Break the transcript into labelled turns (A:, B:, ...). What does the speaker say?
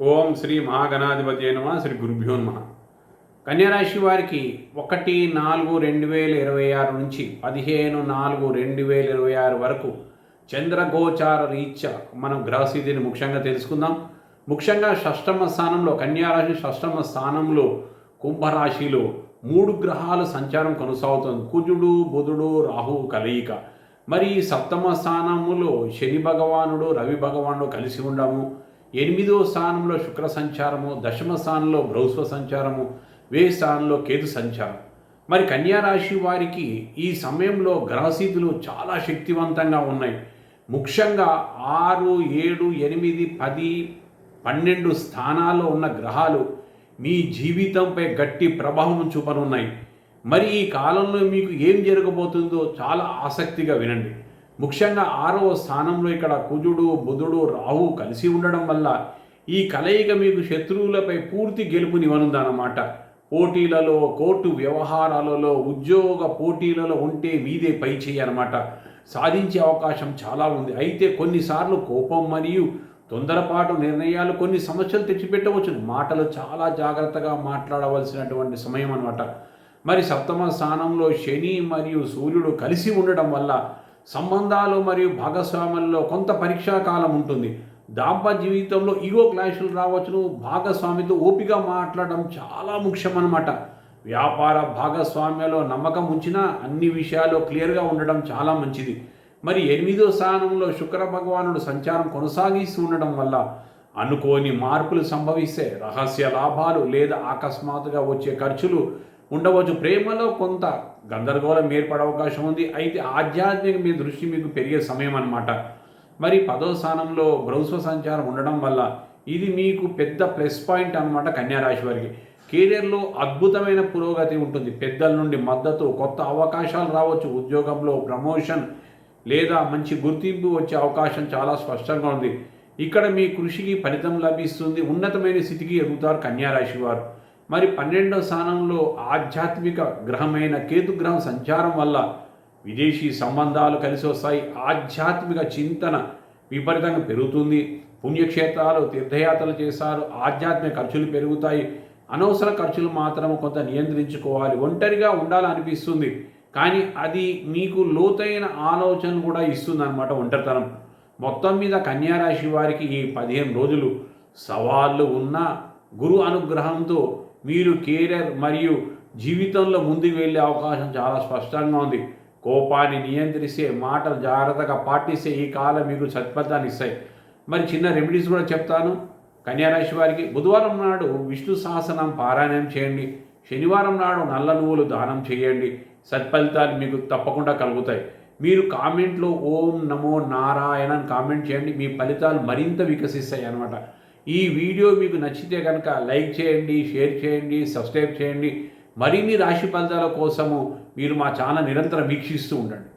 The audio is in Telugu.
A: ఓం శ్రీ మహాగణాధిపతి నమః. శ్రీ గురుభ్యో నమః. కన్యారాశి వారికి 1/4/2026 నుంచి 15/4/2026 వరకు చంద్రగోచార రీత్యా మనం గ్రహస్థితిని ముఖ్యంగా తెలుసుకుందాం. ముఖ్యంగా షష్టమ స్థానంలో కన్యారాశి, షష్టమ స్థానంలో కుంభరాశిలో 3 గ్రహాలు సంచారం కొనసాగుతుంది. కుజుడు, బుధుడు, రాహువు కలయిక. మరి సప్తమ స్థానములో శని భగవానుడు, రవి భగవానుడు కలిసి ఉండము. 8వ స్థానంలో శుక్ర సంచారము, దశమ స్థానంలో బృహస్పతి సంచారము, 10వ స్థానంలో కేతు సంచారం. మరి కన్యారాశి వారికి ఈ సమయంలో గ్రహస్థితులు చాలా శక్తివంతంగా ఉన్నాయి. ముఖ్యంగా 6, 7, 8, 10, 12 స్థానాల్లో ఉన్న గ్రహాలు మీ జీవితంపై గట్టి ప్రభావం చూపనున్నాయి. మరి ఈ కాలంలో మీకు ఏం జరగబోతుందో చాలా ఆసక్తిగా వినండి. ముఖ్యంగా 6వ స్థానంలో ఇక్కడ కుజుడు, బుధుడు, రాహు కలిసి ఉండడం వల్ల ఈ కలయిక మీకు శత్రువులపై పూర్తి గెలుపునివ్వనుందన్నమాట. పోటీలలో, కోర్టు వ్యవహారాలలో, ఉద్యోగ పోటీలలో ఉంటే మీదే పై చేయి అన్నమాట. సాధించే అవకాశం చాలా ఉంది. అయితే కొన్నిసార్లు కోపం మరియు తొందరపాటు నిర్ణయాలు కొన్ని సమస్యలు తెచ్చిపెట్టవచ్చు. మాటలు చాలా జాగ్రత్తగా మాట్లాడవలసినటువంటి సమయం అన్నమాట. మరి సప్తమ స్థానంలో శని మరియు సూర్యుడు కలిసి ఉండడం వల్ల సంబంధాలు మరియు భాగస్వాములలో కొంత పరీక్షా కాలం ఉంటుంది. దాంపత్య జీవితంలో ఈగో క్లాషులు రావచ్చును. భాగస్వామితో ఓపిక మాట్లాడడం చాలా ముఖ్యం అన్నమాట. వ్యాపార భాగస్వామ్యంలో నమ్మకం ఉంచినా అన్ని విషయాల్లో క్లియర్గా ఉండడం చాలా మంచిది. మరి 8వ స్థానంలో శుక్ర భగవానుడు సంచారం కొనసాగిస్తూ ఉండడం వల్ల అనుకోని మార్పులు సంభవిస్తే రహస్య లాభాలు లేదా అకస్మాత్తుగా వచ్చే ఖర్చులు ఉండవచ్చు. ప్రేమలో కొంత గందరగోళం ఏర్పడే అవకాశం ఉంది. అయితే ఆధ్యాత్మిక మీ దృష్టి మీకు పెరిగే సమయం అన్నమాట. మరి 10వ స్థానంలో బృహస్పతి సంచారం ఉండడం వల్ల ఇది మీకు పెద్ద ప్లస్ పాయింట్ అన్నమాట. కన్యారాశి వారికి కెరీర్లో అద్భుతమైన పురోగతి ఉంటుంది. పెద్దల నుండి మద్దతు, కొత్త అవకాశాలు రావచ్చు. ఉద్యోగంలో ప్రమోషన్ లేదా మంచి గుర్తింపు వచ్చే అవకాశం చాలా స్పష్టంగా ఉంది. ఇక్కడ మీ కృషికి ఫలితం లభిస్తుంది. ఉన్నతమైన స్థితికి ఎదుగుతారు కన్యారాశి వారు. మరి 12వ స్థానంలో ఆధ్యాత్మిక గ్రహమైన కేతు గ్రహం సంచారం వల్ల విదేశీ సంబంధాలు కలిసి వస్తాయి. ఆధ్యాత్మిక చింతన విపరీతంగా పెరుగుతుంది. పుణ్యక్షేత్రాలు, తీర్థయాత్రలు చేస్తారు. ఆధ్యాత్మిక ఖర్చులు పెరుగుతాయి. అనవసర ఖర్చులు మాత్రం కొంత నియంత్రించుకోవాలి. ఒంటరిగా ఉండాలనిపిస్తుంది, కానీ అది మీకు లోతైన ఆలోచనలు కూడా ఇస్తుంది అన్నమాట ఒంటరితనం. మొత్తం మీద కన్యారాశి వారికి ఈ 15 రోజులు సవాళ్ళు ఉన్న గురు అనుగ్రహంతో మీరు కెరీర్ మరియు జీవితంలో ముందుకు వెళ్ళే అవకాశం చాలా స్పష్టంగా ఉంది. కోపాన్ని నియంత్రిస్తే, మాటలు జాగ్రత్తగా పాటిస్తే ఈ కాలం మీకు సత్ఫలితాన్ని ఇస్తాయి. మరి చిన్న రెమెడీస్ కూడా చెప్తాను. కన్యారాశి వారికి బుధవారం నాడు విష్ణు సహస్రనామం పారాయణం చేయండి. శనివారం నాడు నల్ల నువ్వులు దానం చేయండి. సత్ఫలితాలు మీకు తప్పకుండా కలుగుతాయి. మీరు కామెంట్లో ఓం నమో నారాయణ అని కామెంట్ చేయండి. మీ ఫలితాలు మరింత వికసిస్తాయి అన్నమాట. ఈ వీడియో మీకు నచ్చితే కనుక లైక్ చేయండి, షేర్ చేయండి, సబ్స్క్రైబ్ చేయండి. మరిన్ని రాశి ఫలితాల కోసము మీరు మా ఛానల్ నిరంతరం వీక్షిస్తూ ఉండండి.